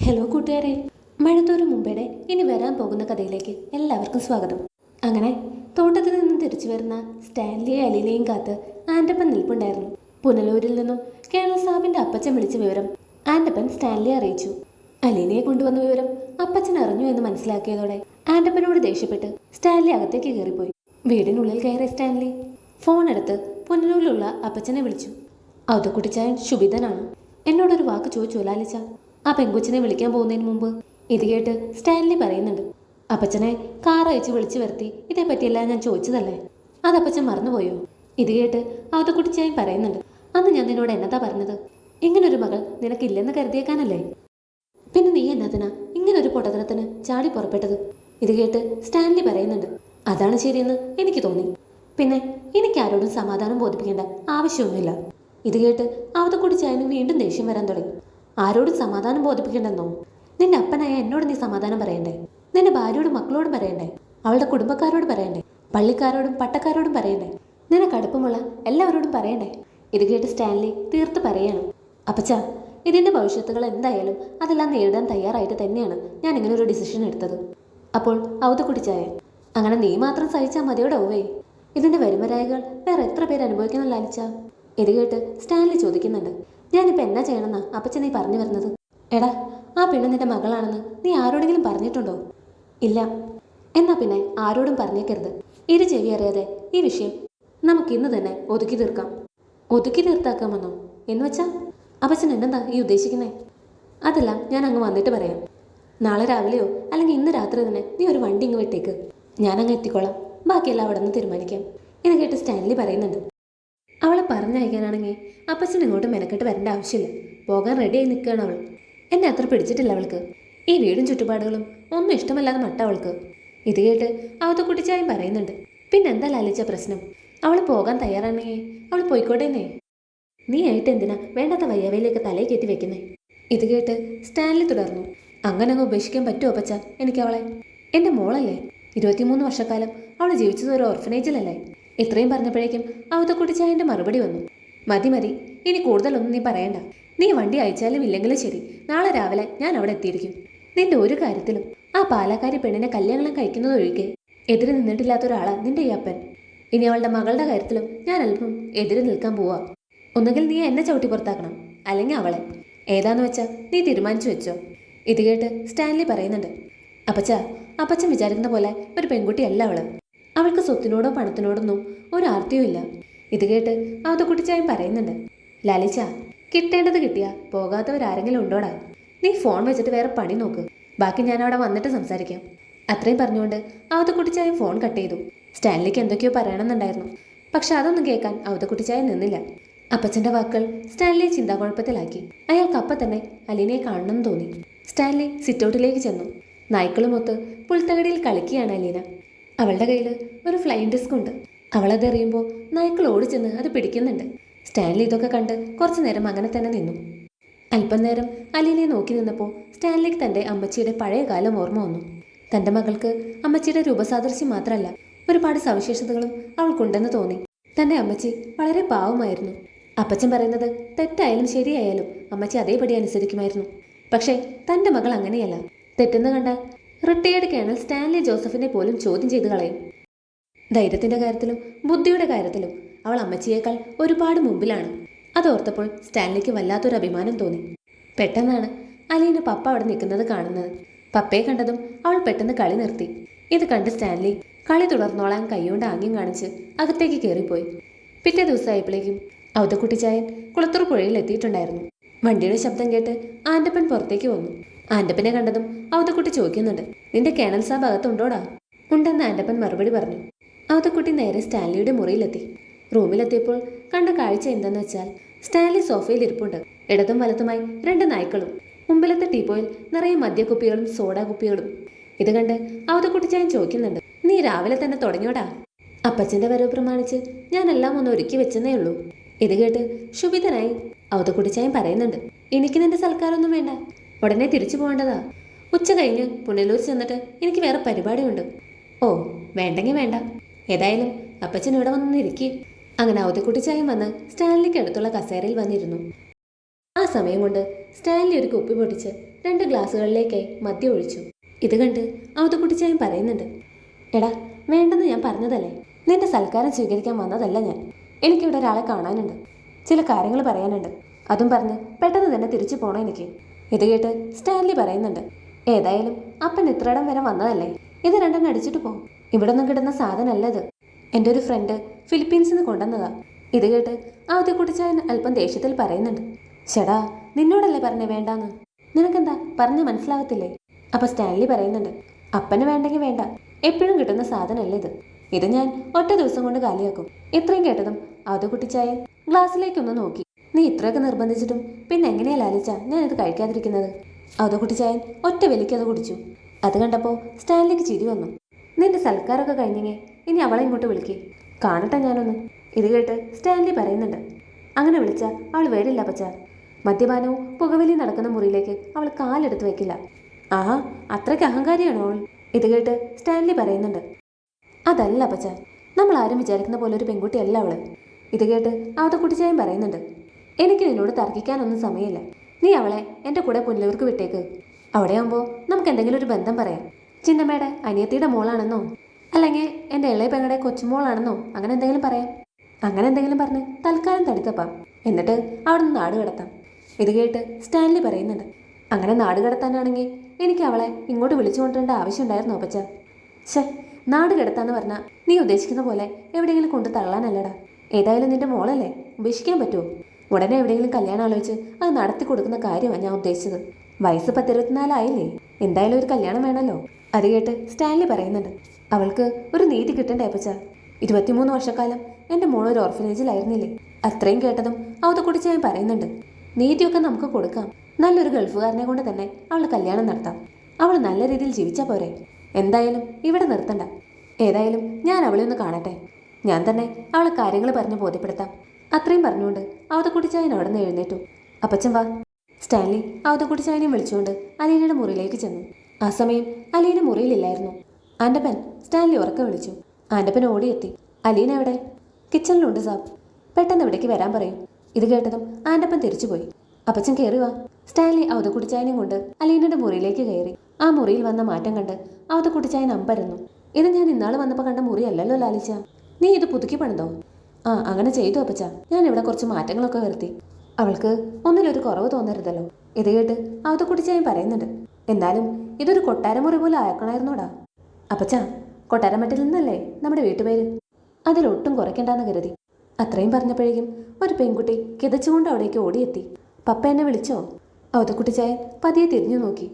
Hello കൂട്ടുകാരെ, മഴത്തോരു മുമ്പേടെ ഇനി വരാൻ പോകുന്ന കഥയിലേക്ക് എല്ലാവർക്കും സ്വാഗതം. അങ്ങനെ തോട്ടത്തിൽ നിന്നും തിരിച്ചു വരുന്ന സ്റ്റാൻലിയെ അലീനയും കാത്ത് ആൻഡപ്പൻ നിൽപ്പുണ്ടായിരുന്നു. പുനലൂരിൽ നിന്നും കേണൽ സാബിന്റെ അപ്പച്ചൻ വിളിച്ച വിവരം ആൻഡപ്പൻ സ്റ്റാൻലിയെ അറിയിച്ചു. അലീനയെ കൊണ്ടുവന്ന വിവരം അപ്പച്ചൻ അറിഞ്ഞു എന്ന് മനസ്സിലാക്കിയതോടെ ആൻഡപ്പനോട് ദേഷ്യപ്പെട്ട് സ്റ്റാൻലി അകത്തേക്ക് കയറിപ്പോയി. വീടിനുള്ളിൽ കയറിയ സ്റ്റാൻലി ഫോൺ എടുത്ത് പുനലൂരിലുള്ള അപ്പച്ചനെ വിളിച്ചു. ഔതക്കുട്ടിച്ചായൻ ശുഭിതനാണ്. എന്നോടൊരു വാക്ക് ചോദിച്ചു ലാലിച്ച. ആ പെങ്കൊച്ചിനെ വിളിക്കാൻ പോകുന്നതിന് മുമ്പ് ഇത് കേട്ട് സ്റ്റാൻലി പറയുന്നുണ്ട്. അപ്പച്ചനെ കാർ അയച്ച് വിളിച്ചു വരുത്തി ഇതേപ്പറ്റിയെല്ലാം ഞാൻ ചോദിച്ചതല്ലേ, അതപ്പച്ചൻ മറന്നുപോയോ? ഇത് കേട്ട് ഔതക്കുട്ടിച്ചായൻ പറയുന്നുണ്ട്. അന്ന് ഞാൻ നിന്നോട് എന്നതാ പറഞ്ഞത്? ഇങ്ങനൊരു മകൾ നിനക്കില്ലെന്ന് കരുതിയേക്കാനല്ലേ? പിന്നെ നീ എന്നതിനാ ഇങ്ങനൊരു പൊട്ടത്തരത്തിന് ചാടി പുറപ്പെട്ടത്? ഇത് കേട്ട് സ്റ്റാൻലി പറയുന്നുണ്ട്. അതാണ് ശരിയെന്ന് എനിക്ക് തോന്നി. പിന്നെ എനിക്ക് ആരോടും സമാധാനം ബോധിപ്പിക്കേണ്ട ആവശ്യമൊന്നുമില്ല. ഇത് കേട്ട് ഔതക്കുട്ടിച്ചായന് വീണ്ടും ദേഷ്യം വരാൻ തുടങ്ങി. ആരോടും സമാധാനം ബോധിപ്പിക്കണ്ടെന്നോ? നിന്റെ അപ്പനായ എന്നോട് നീ സമാധാനം പറയണ്ടേ? നിന്റെ ഭാര്യയോടും മക്കളോടും പറയണ്ടേ? അവളുടെ കുടുംബക്കാരോട് പറയണ്ടേ? പള്ളിക്കാരോടും പട്ടക്കാരോടും പറയണ്ടേ? നിനക്ക് അടുപ്പമുള്ള എല്ലാവരോടും പറയണ്ടേ? ഇത് കേട്ട് സ്റ്റാൻലി തീർത്ത് പറയാണ്. അപ്പച്ചാ, ഇതിന്റെ ഭവിഷ്യത്തുകൾ എന്തായാലും അതെല്ലാം നേരിടാൻ തയ്യാറായിട്ട് തന്നെയാണ് ഞാൻ ഇങ്ങനെ ഒരു ഡിസിഷൻ എടുത്തത്. അപ്പോൾ ഔതക്കുട്ടിച്ചായ, അങ്ങനെ നീ മാത്രം സഹിച്ചാൽ മതിയോടവേ? ഇതിന്റെ വരുമരായികൾ വേറെ എത്ര പേര് അനുഭവിക്കണം ലാലിച്ച? ഇത് കേട്ട് സ്റ്റാൻലി ചോദിക്കുന്നുണ്ട്. ഞാനിപ്പോൾ എന്നാ ചെയ്യണമെന്നാ അപ്പച്ചൻ നീ പറഞ്ഞു വരുന്നത്? എടാ, ആ പെണ്ണ് നിന്റെ മകളാണെന്ന് നീ ആരോടെങ്കിലും പറഞ്ഞിട്ടുണ്ടോ? ഇല്ല. എന്നാ പിന്നെ ആരോടും പറഞ്ഞേക്കരുത്. ഇരു ചെവി അറിയാതെ ഈ വിഷയം നമുക്ക് ഇന്ന് തന്നെ ഒതുക്കി തീർക്കാം. ഒതുക്കി തീർത്താക്കാമെന്നോ? എന്ന് വെച്ചാ അപ്പച്ചൻ എന്നെന്താ ഈ ഉദ്ദേശിക്കുന്നേ? അതെല്ലാം ഞാൻ അങ്ങ് വന്നിട്ട് പറയാം. നാളെ രാവിലെയോ അല്ലെങ്കിൽ ഇന്ന് രാത്രി തന്നെ നീ ഒരു വണ്ടി ഇങ്ങ് വിട്ടേക്ക്. ഞാനങ്ങ് എത്തിക്കോളാം. ബാക്കിയെല്ലാം അവിടെ നിന്ന് തീരുമാനിക്കാം. ഇത് കേട്ട് സ്റ്റാൻലി പറയുന്നുണ്ട്. അവളെ പറഞ്ഞയക്കാനാണെങ്കിൽ അപ്പച്ചൻ ഇങ്ങോട്ട് മെനക്കെട്ട് വരേണ്ട ആവശ്യമില്ല. പോകാൻ റെഡിയായി നിൽക്കുകയാണ് അവൾ. എന്നെ അത്ര പിടിച്ചിട്ടില്ല അവൾക്ക്. ഈ വീടും ചുറ്റുപാടുകളും ഒന്നും ഇഷ്ടമല്ലാതെ മട്ട അവൾക്ക്. ഇത് കേട്ട് ഔതക്കുട്ടിച്ചായും പറയുന്നുണ്ട്. പിന്നെന്താ ലാലിച്ച പ്രശ്നം? അവൾ പോകാൻ തയ്യാറാണെങ്കിൽ അവൾ പോയിക്കോട്ടേന്നേ. നീ ആയിട്ട് എന്തിനാ വേണ്ടാത്ത വയ്യാവയിലേക്ക് തലയെ കയറ്റി വെക്കുന്നേ? ഇത് കേട്ട് സ്റ്റാൻലി തുടർന്നു. അങ്ങനെ അങ്ങ് ഉപേക്ഷിക്കാൻ പറ്റുമോ അപ്പച്ച എനിക്ക് അവളെ? എൻ്റെ മോളല്ലേ. 23 വർഷക്കാലം അവൾ ജീവിച്ചത് ഒരു ഓർഫനേജിലല്ലേ? ഇത്രയും പറഞ്ഞപ്പോഴേക്കും ഔതക്കുട്ടിച്ചായൻ്റെ മറുപടി വന്നു. മതി മതി, ഇനി കൂടുതലൊന്നും നീ പറയണ്ട. നീ വണ്ടി അയച്ചാലും ഇല്ലെങ്കിലും ശരി, നാളെ രാവിലെ ഞാൻ അവിടെ എത്തിയിരിക്കും. നിന്റെ ഒരു കാര്യത്തിലും ആ പാലക്കാരി പെണ്ണിനെ കല്യാണം കഴിക്കുന്നതൊഴികെ എതിര് നിന്നിട്ടില്ലാത്ത ഒരാളാ നിന്റെ ഈ അപ്പൻ. ഇനി അവളുടെ മകളുടെ കാര്യത്തിലും ഞാൻ അല്പം എതിര് നിൽക്കാൻ പോവാ. ഒന്നുകിൽ നീ എന്നെ ചവിട്ടി പുറത്താക്കണം, അല്ലെങ്കിൽ അവളെ. ഏതാന്ന് വെച്ചാ നീ തീരുമാനിച്ചു വെച്ചോ. ഇത് കേട്ട് സ്റ്റാൻലി പറയുന്നുണ്ട്. അപ്പച്ചൻ വിചാരിക്കുന്ന പോലെ ഒരു പെൺകുട്ടിയല്ല അവള്. അവൾക്ക് സ്വത്തിനോടോ പണത്തിനോടൊന്നും ഒരു ആർത്തിയും ഇല്ല. ഇത് കേട്ട് ഔതക്കുട്ടിച്ചായും പറയുന്നുണ്ട്. ലാലിച്ച, കിട്ടേണ്ടത് കിട്ടിയാ പോകാത്തവരാരെങ്കിലും ഉണ്ടോടാ? നീ ഫോൺ വെച്ചിട്ട് വേറെ പണി നോക്ക്. ബാക്കി ഞാൻ അവിടെ വന്നിട്ട് സംസാരിക്കാം. അത്രയും പറഞ്ഞുകൊണ്ട് ഔതക്കുട്ടിച്ചായും ഫോൺ കട്ട് ചെയ്തു. സ്റ്റാൻലിക്ക് എന്തൊക്കെയോ പറയണമെന്നുണ്ടായിരുന്നു. പക്ഷെ അതൊന്നും കേൾക്കാൻ ഔതക്കുട്ടിച്ചായ നിന്നില്ല. അപ്പച്ചന്റെ വാക്കുകൾ സ്റ്റാൻലിയെ ചിന്താകുഴപ്പത്തിലാക്കി. അയാൾക്ക് അപ്പം തന്നെ അലീനയെ കാണണമെന്ന് തോന്നി. സ്റ്റാൻലി സിറ്റൗട്ടിലേക്ക് ചെന്നു. നായ്ക്കളുമൊത്ത് പുൽത്തകടിയിൽ കളിക്കുകയാണ് അലീന. അവളുടെ കയ്യിൽ ഒരു ഫ്ലൈയിങ് ഡിസ്ക് ഉണ്ട്. അവളതെറിയുമ്പോൾ നായ്ക്കൾ ഓടിച്ചെന്ന് അത് പിടിക്കുന്നുണ്ട്. സ്റ്റാൻലി ഇതൊക്കെ കണ്ട് കുറച്ചു നേരം അങ്ങനെ തന്നെ നിന്നു. അല്പം നേരം അലീനയെ നോക്കി നിന്നപ്പോൾ സ്റ്റാൻലിക്ക് തൻ്റെ അമ്മച്ചിയുടെ പഴയ കാലം ഓർമ്മ വന്നു. തൻ്റെ മകൾക്ക് അമ്മച്ചിയുടെ രൂപസാദൃശ്യം മാത്രമല്ല, ഒരുപാട് സവിശേഷതകളും അവൾക്കുണ്ടെന്ന് തോന്നി. തൻ്റെ അമ്മച്ചി വളരെ പാവമായിരുന്നു. അപ്പച്ചൻ പറയുന്നത് തെറ്റായാലും ശരിയായാലും അമ്മച്ചി അതേപടി അനുസരിക്കുമായിരുന്നു. പക്ഷേ തൻ്റെ മകൾ അങ്ങനെയല്ല. തെറ്റെന്ന് കണ്ടാൽ റിട്ടയേർഡ് കേണൽ സ്റ്റാൻലി ജോസഫിനെ പോലും ചോദ്യം ചെയ്ത് കളയും. ധൈര്യത്തിൻ്റെ കാര്യത്തിലും ബുദ്ധിയുടെ കാര്യത്തിലും അവൾ അമ്മച്ചിയേക്കാൾ ഒരുപാട് മുമ്പിലാണ്. അതോർത്തപ്പോൾ സ്റ്റാൻലിക്ക് വല്ലാത്തൊരു അഭിമാനം തോന്നി. പെട്ടെന്നാണ് അലീന പപ്പ അവിടെ നിൽക്കുന്നത് കാണുന്നത്. പപ്പയെ കണ്ടതും അവൾ പെട്ടെന്ന് കളി നിർത്തി. ഇത് കണ്ട് സ്റ്റാൻലി കളി തുടർന്നോളാൻ കൈകൊണ്ട് ആംഗ്യം കാണിച്ച് അകത്തേക്ക് കയറിപ്പോയി. പിറ്റേ ദിവസമായപ്പോഴേക്കും ഔതക്കുട്ടിച്ചായൻ കുളത്തൂർ പുഴയിൽ എത്തിയിട്ടുണ്ടായിരുന്നു. വണ്ടിയുടെ ശബ്ദം കേട്ട് ആൻഡപ്പൻ പുറത്തേക്ക് വന്നു. ആൻഡപ്പനെ കണ്ടതും ഔതക്കുട്ടി ചോദിക്കുന്നുണ്ട്. നിന്റെ കേണൽ സാബ് അകത്തുണ്ടോടാ? ഉണ്ടെന്ന് ആൻഡപ്പൻ മറുപടി പറഞ്ഞു. ഔതക്കുട്ടി നേരെ സ്റ്റാൻലിയുടെ മുറിയിലെത്തി. റൂമിലെത്തിയപ്പോൾ കണ്ട കാഴ്ച എന്തെന്ന് വെച്ചാൽ, സ്റ്റാൻലി സോഫയിൽ ഇരിപ്പുണ്ട്. ഇടതും വലത്തുമായി 2 നായ്ക്കളും. മുമ്പിലത്തെ ടീപ്പോയിൽ നിറയെ മദ്യക്കുപ്പികളും സോഡാ കുപ്പികളും. ഇത് കണ്ട് ഔതക്കുട്ടിച്ചായൻ ചോദിക്കുന്നുണ്ട്. നീ രാവിലെ തന്നെ തുടങ്ങിയോടാ? അപ്പച്ചന്റെ വരവ് പ്രമാണിച്ച് ഞാനെല്ലാം ഒന്ന് ഒരുക്കി വെച്ചെന്നേ ഉള്ളൂ. ഇത് കേട്ട് ശുഭിതനായി ഔതക്കുട്ടിച്ചായൻ പറയുന്നുണ്ട്. എനിക്ക് നിന്റെ സൽക്കാരമൊന്നും വേണ്ട, ഉടനെ തിരിച്ചു പോകേണ്ടതാ. ഉച്ച കഴിഞ്ഞ് പുനലൂർ ചെന്നിട്ട് എനിക്ക് വേറെ പരിപാടിയുണ്ട്. ഓ, വേണ്ടെങ്കിൽ വേണ്ട. ഏതായാലും അപ്പച്ചൻ ഇവിടെ വന്നിരിക്കേ. അങ്ങനെ ഔതക്കുട്ടിച്ചായൻ വന്ന് സ്റ്റാൻലിക്ക് അടുത്തുള്ള കസേരയിൽ വന്നിരുന്നു. ആ സമയം കൊണ്ട് സ്റ്റാൻലി ഒരു കുപ്പി പൊട്ടിച്ച് 2 ഗ്ലാസ്സുകളിലേക്കായി മദ്യം ഒഴിച്ചു. ഇത് കണ്ട് അവതക്കുട്ടിച്ചായൻ പറയുന്നുണ്ട്, എടാ വേണ്ടെന്ന് ഞാൻ പറഞ്ഞതല്ലേ, നിന്റെ സൽക്കാരം സ്വീകരിക്കാൻ വന്നതല്ല ഞാൻ. എനിക്കിവിടെ ഒരാളെ കാണാനുണ്ട്, ചില കാര്യങ്ങൾ പറയാനുണ്ട്. അതും പറഞ്ഞ് പെട്ടെന്ന് തന്നെ തിരിച്ചു പോകണം എനിക്ക്. ഇത് കേട്ട് സ്റ്റാൻലി പറയുന്നുണ്ട്, ഏതായാലും അപ്പൻ ഇത്രയിടം വരെ വന്നതല്ലേ, ഇത് 2 അടിച്ചിട്ട് പോകും. ഇവിടെ ഒന്നും കിട്ടുന്ന സാധനമല്ല ഇത്. എൻ്റെ ഒരു ഫ്രണ്ട് ഫിലിപ്പീൻസിൽ നിന്ന് കൊണ്ടുവന്നതാ. ഇത് കേട്ട് അവതക്കുട്ടിച്ചായൻ അല്പം ദേഷ്യത്തിൽ പറയുന്നുണ്ട്, ചേടാ നിന്നോടല്ലേ പറഞ്ഞേ വേണ്ടാന്ന്, നിനക്കെന്താ പറഞ്ഞ് മനസ്സിലാകത്തില്ലേ? അപ്പൊ സ്റ്റാൻലി പറയുന്നുണ്ട്, അപ്പന് വേണ്ടെങ്കിൽ വേണ്ട, എപ്പോഴും കിട്ടുന്ന സാധനമല്ലേ ഇത്, ഇത് ഞാൻ ഒറ്റ ദിവസം കൊണ്ട് കാലിയാക്കും. ഇത്രയും കേട്ടതും അവതക്കുട്ടിച്ചായൻ ഗ്ലാസ്സിലേക്കൊന്ന് നോക്കി. നീ ഇത്രയൊക്കെ നിർബന്ധിച്ചിട്ടും പിന്നെ എങ്ങനെയാ ലാലിച്ച ഞാൻ ഇത് കഴിക്കാതിരിക്കുന്നത്? അവതക്കുട്ടിച്ചായൻ ഒറ്റ വലിക്ക് അത് കുടിച്ചു. അത് കണ്ടപ്പോൾ സ്റ്റാൻലിക്ക് ചിരി വന്നു. നിന്റെ സൽക്കാരമൊക്കെ കഴിഞ്ഞെങ്കിൽ ഇനി അവളെ ഇങ്ങോട്ട് വിളിക്കേ, കാണട്ടെ ഞാനൊന്ന്. ഇത് കേട്ട് സ്റ്റാൻലി പറയുന്നുണ്ട്, അങ്ങനെ വിളിച്ചാൽ അവൾ വരില്ല പച്ച. മദ്യപാനവും പുകവലിയും നടക്കുന്ന മുറിയിലേക്ക് അവൾ കാലെടുത്ത് വെക്കില്ല. ആഹാ, അത്രയ്ക്ക് അഹങ്കാരിയാണോ അവൾ? ഇത് കേട്ട് സ്റ്റാൻലി പറയുന്നുണ്ട്, അതല്ല പച്ച, നമ്മൾ ആരും വിചാരിക്കുന്ന പോലെ ഒരു പെൺകുട്ടിയല്ല അവള്. ഇത് കേട്ട് അവതക്കുട്ടിച്ചായൻ പറയുന്നുണ്ട്, എനിക്ക് നിന്നോട് തർക്കിക്കാനൊന്നും സമയമില്ല. നീ അവളെ എൻ്റെ കൂടെ പുനലൂർക്ക് വിട്ടേക്ക്. അവിടെയാകുമ്പോൾ നമുക്ക് എന്തെങ്കിലും ഒരു ബന്ധം പറയാം. ചിന്നമ്മയുടെ അനിയത്തിയുടെ മോളാണെന്നോ അല്ലെങ്കിൽ എൻ്റെ ഇളയ പെങ്ങളുടെ കൊച്ചുമോളാണെന്നോ അങ്ങനെ എന്തെങ്കിലും പറയാം. അങ്ങനെ എന്തെങ്കിലും പറഞ്ഞ് തൽക്കാലം തടുത്തപ്പാം, എന്നിട്ട് അവിടെ നിന്ന് നാട് കടത്താം. ഇത് കേട്ട് സ്റ്റാൻലി പറയുന്നുണ്ട്, അങ്ങനെ നാട് കടത്താനാണെങ്കിൽ എനിക്ക് അവളെ ഇങ്ങോട്ട് വിളിച്ചു കൊണ്ടുവരേണ്ട ആവശ്യമുണ്ടായിരുന്നോ പച്ച? ഛേ, നാട് കിടത്താന്ന് പറഞ്ഞാൽ നീ ഉദ്ദേശിക്കുന്ന പോലെ എവിടെയെങ്കിലും കൊണ്ട് തള്ളാനല്ലടാ. ഏതായാലും നിന്റെ മോളല്ലേ, ഉപേക്ഷിക്കാൻ പറ്റുമോ? ഉടനെ എവിടെയെങ്കിലും കല്യാണം ആലോചിച്ച് അത് നടത്തി കൊടുക്കുന്ന കാര്യമാണ് ഞാൻ ഉദ്ദേശിച്ചത്. വയസ്സ് 10-24 ആയില്ലേ, എന്തായാലും ഒരു കല്യാണം വേണമല്ലോ. അത് കേട്ട് സ്റ്റാൻലി പറയുന്നുണ്ട്, അവൾക്ക് ഒരു നീതി കിട്ടണ്ടേ പച്ച? 23 വർഷക്കാലം എൻ്റെ മോൾ ഒരു ഓർഫനേജിലായിരുന്നില്ലേ? അത്രയും കേട്ടതും അവതക്കുട്ടിച്ചായൻ പറയുന്നുണ്ട്, നീതിയൊക്കെ നമുക്ക് കൊടുക്കാം. നല്ലൊരു ഗൾഫുകാരനെ കൊണ്ട് തന്നെ അവൾ കല്യാണം നടത്താം. അവൾ നല്ല രീതിയിൽ ജീവിച്ചാൽ പോരെ. എന്തായാലും ഇവിടെ നിർത്തണ്ട. ഏതായാലും ഞാൻ അവളെ ഒന്ന് കാണട്ടെ. ഞാൻ തന്നെ അവളെ കാര്യങ്ങൾ പറഞ്ഞ് ബോധ്യപ്പെടുത്താം. അത്രയും പറഞ്ഞുകൊണ്ട് അവതക്കുട്ടിച്ചായൻ അവിടെ നിന്ന് എഴുന്നേറ്റു. അപ്പച്ചൻ വാ. സ്റ്റാൻലി അവതക്കുട്ടിച്ചായനെ വിളിച്ചുകൊണ്ട് അലീനയുടെ മുറിയിലേക്ക് ചെന്നു. ആ സമയം അലീന മുറിയിലില്ലായിരുന്നു. ആൻ്റപ്പൻ, സ്റ്റാൻലി ഉറക്കെ വിളിച്ചു. ആൻ്റപ്പൻ ഓടിയെത്തി. അലീന എവിടെ? കിച്ചണിലുണ്ട് സാബ്. പെട്ടെന്ന് ഇവിടേക്ക് വരാൻ പറയും. ഇത് കേട്ടതും ആൻ്റപ്പൻ തിരിച്ചുപോയി. അപ്പച്ചൻ കയറി വാ. സ്റ്റാൻലി അവതക്കുട്ടിച്ചായനെയും കൊണ്ട് അലീനയുടെ മുറിയിലേക്ക് കയറി. ആ മുറിയിൽ വന്ന മാറ്റം കണ്ട് അവതക്കുട്ടിച്ചായൻ അമ്പരന്നു. ഇത് ഞാൻ ഇന്നാൾ വന്നപ്പോൾ കണ്ട മുറിയല്ലല്ലോ ലാലിച്ച, നീ ഇത് പുതുക്കി പണിതോ? ആ, അങ്ങനെ ചെയ്തു അപ്പച്ച. ഞാൻ ഇവിടെ കുറച്ച് മാറ്റങ്ങളൊക്കെ വരുത്തി. അവൾക്ക് ഒന്നിലൊരു കുറവ് തോന്നരുതല്ലോ. ഇത് കേട്ട് അവതക്കുട്ടിച്ചായൻ പറയുന്നുണ്ട്, എന്നാലും ഇതൊരു കൊട്ടാരമുറി പോലെ ആക്കണമായിരുന്നോടാ. അപ്പച്ച, കൊട്ടാരമട്ടിൽ നിന്നല്ലേ നമ്മുടെ വീട്ടുപേര്, അതിലൊട്ടും കുറയ്ക്കണ്ടെന്ന് കരുതി. അത്രയും പറഞ്ഞപ്പോഴേക്കും ഒരു പെൺകുട്ടി കിതച്ചുകൊണ്ട് അവിടേക്ക് ഓടിയെത്തി. പപ്പ എന്നെ വിളിച്ചോ? അവതക്കുട്ടിച്ചായൻ പതിയെ തിരിഞ്ഞു നോക്കി.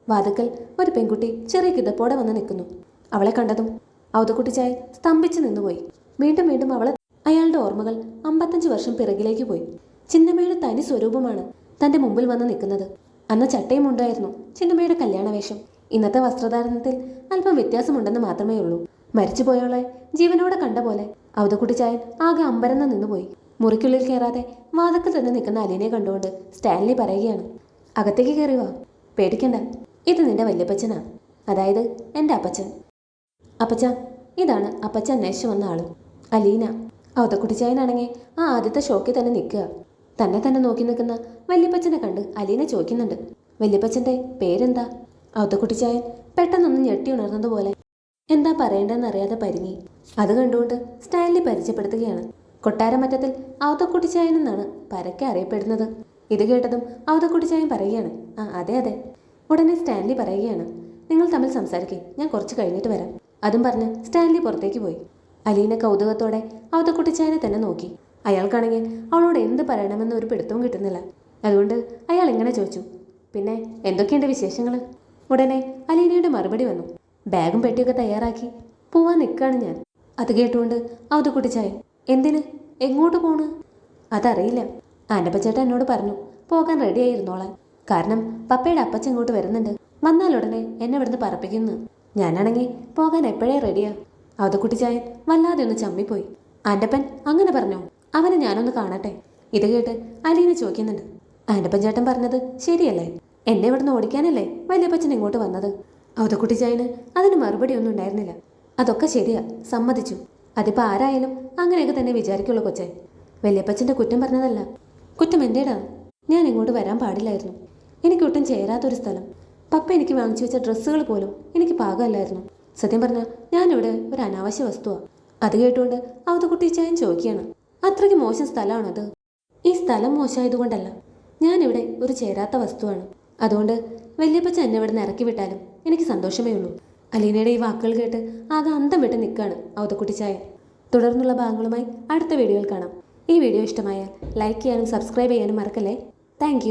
വാതുക്കൽ ഒരു പെൺകുട്ടി ചെറിയ കിതപ്പോടെ വന്ന് നിൽക്കുന്നു. അവളെ കണ്ടതും അവതക്കുട്ടിച്ചായൻ സ്തംഭിച്ചു നിന്നുപോയി. വീണ്ടും വീണ്ടും അയാളുടെ ഓർമ്മകൾ 55 വർഷം പിറകിലേക്ക് പോയി. ചിന്നമ്മയുടെ തനി സ്വരൂപമാണ് തൻ്റെ മുമ്പിൽ വന്ന് നിൽക്കുന്നത്. അന്ന് ചട്ടയും ഉണ്ടായിരുന്നു ചിന്നമ്മയുടെ കല്യാണവേഷം. ഇന്നത്തെ വസ്ത്രധാരണത്തിൽ അല്പം വ്യത്യാസമുണ്ടെന്ന് മാത്രമേ ഉള്ളൂ. മരിച്ചുപോയവളെ ജീവനോടെ കണ്ട പോലെ അവതക്കുട്ടിച്ചായൻ ആകെ അമ്പരന്ന് നിന്നുപോയി. മുറിക്കുള്ളിൽ കയറാതെ വാതക്കൽ തന്നെ നിൽക്കുന്ന അലീനെ കണ്ടുകൊണ്ട് സ്റ്റാൻലി പറയുകയാണ്, അകത്തേക്ക് കയറി വാ. പേടിക്കണ്ട, ഇത് നിന്റെ വല്യപ്പച്ചനാ, അതായത് എൻ്റെ അപ്പച്ചൻ. അപ്പച്ച, ഇതാണ് അപ്പച്ച അന്വേഷിച്ചു വന്ന ആള്, അലീന. അവതക്കുട്ടിച്ചായനാണെങ്കിൽ ആ ആദ്യത്തെ ഷോക്കിൽ തന്നെ നിൽക്കുക. തന്നെ നോക്കി നിൽക്കുന്ന വല്യപ്പച്ചനെ കണ്ട് അലീന ചോദിക്കുന്നുണ്ട്, വല്യപ്പച്ചൻ്റെ പേരെന്താ? അവതക്കുട്ടിച്ചായൻ പെട്ടെന്നൊന്ന് ഞെട്ടി ഉണർന്നതുപോലെ എന്താ പറയേണ്ടതെന്നറിയാതെ പരിങ്ങി. അത് കണ്ടുകൊണ്ട് സ്റ്റാൻലി പരിചയപ്പെടുത്തുകയാണ്. കൊട്ടാരമറ്റത്തിൽ അവതക്കുട്ടിച്ചായൻ എന്നാണ് പരക്കെ അറിയപ്പെടുന്നത്. ഇത് കേട്ടതും അവതക്കുട്ടിച്ചായൻ പറയുകയാണ്, ആ അതെ. ഉടനെ സ്റ്റാൻലി പറയുകയാണ്, നിങ്ങൾ തമ്മിൽ സംസാരിക്കേ, ഞാൻ കുറച്ച് കഴിഞ്ഞിട്ട് വരാം. അതും പറഞ്ഞ് സ്റ്റാൻലി പുറത്തേക്ക് പോയി. അലീന കൗതുകത്തോടെ അവതക്കുട്ടിച്ചായനെ തന്നെ നോക്കി. അയാൾക്കാണെങ്കിൽ അവളോട് എന്ത് പറയണമെന്ന് ഒരു പിടുത്തവും കിട്ടുന്നില്ല. അതുകൊണ്ട് അയാൾ ഇങ്ങനെ ചോദിച്ചു, പിന്നെ എന്തൊക്കെയുണ്ട് വിശേഷങ്ങൾ? ഉടനെ അലീനയുടെ മറുപടി വന്നു, ബാഗും പെട്ടിയൊക്കെ തയ്യാറാക്കി പോവാൻ നിൽക്കുകയാണ് ഞാൻ. അത് കേട്ടുകൊണ്ട് അവതക്കുട്ടിച്ചായൻ, എന്തിന്, എങ്ങോട്ട് പോണ്? അതറിയില്ല. ആൻ്റപ്പച്ചേട്ടൻ എന്നോട് പറഞ്ഞു പോകാൻ റെഡിയായിരുന്നോളാൻ. കാരണം പപ്പയുടെ അപ്പച്ചൻ ഇങ്ങോട്ട് വരുന്നുണ്ട്. വന്നാലുടനെ എന്നെ ഇവിടുന്ന് പറപ്പിക്കുന്നു. ഞാനാണെങ്കിൽ പോകാൻ എപ്പോഴേ റെഡിയാ. അവതക്കുട്ടിച്ചായൻ വല്ലാതെ ഒന്ന് ചമ്മിപ്പോയി. ആൻ്റപ്പൻ അങ്ങനെ പറഞ്ഞോ? അവനെ ഞാനൊന്ന് കാണട്ടെ. ഇത് കേട്ട് അലീന ചോദിക്കുന്നുണ്ട്, ആൻ്റപ്പൻ ചേട്ടൻ പറഞ്ഞത് ശരിയല്ലേ? എന്നെ ഇവിടുന്ന് ഓടിക്കാനല്ലേ വല്യപ്പച്ചൻ ഇങ്ങോട്ട് വന്നത്? അവതക്കുട്ടിച്ചായന് അതിന് മറുപടി ഒന്നും ഉണ്ടായിരുന്നില്ല. അതൊക്കെ ശരിയാ, സമ്മതിച്ചു. അതിപ്പോൾ ആരായാലും അങ്ങനെയൊക്കെ തന്നെ വിചാരിക്കുള്ളൂ കൊച്ചേ. വല്യപ്പച്ചൻ്റെ കുറ്റം പറഞ്ഞതല്ല, കുറ്റം എൻ്റെടാ. ഞാൻ ഇങ്ങോട്ട് വരാൻ പാടില്ലായിരുന്നു. എനിക്കൊട്ടും ചേരാത്തൊരു സ്ഥലം. പപ്പ എനിക്ക് വാങ്ങിച്ചു വെച്ച ഡ്രസ്സുകൾ പോലും എനിക്ക് പാകമല്ലായിരുന്നു. സത്യം പറഞ്ഞാൽ ഞാനിവിടെ ഒരു അനാവശ്യ വസ്തുവാണ്. അത് കേട്ടുകൊണ്ട് അവതക്കുട്ടിച്ചായൻ ചോദിക്കുകയാണ്, അത്രയ്ക്ക് മോശം സ്ഥലമാണത്? ഈ സ്ഥലം മോശമായതുകൊണ്ടല്ല, ഞാനിവിടെ ഒരു ചേരാത്ത വസ്തുവാണ്. അതുകൊണ്ട് വല്യപ്പച്ച എന്നെ ഇവിടെ നിന്ന് ഇറക്കി വിട്ടാലും എനിക്ക് സന്തോഷമേ ഉള്ളൂ. അലീനയുടെ ഈ വാക്കുകൾ കേട്ട് ആകെ അന്തം വിട്ട് നിൽക്കുകയാണ് അവതക്കുട്ടിച്ചായൻ. തുടർന്നുള്ള ഭാഗങ്ങളുമായി അടുത്ത വീഡിയോയിൽ കാണാം. ഈ വീഡിയോ ഇഷ്ടമായാൽ ലൈക്ക് ചെയ്യാനും സബ്സ്ക്രൈബ് ചെയ്യാനും മറക്കല്ലേ. താങ്ക്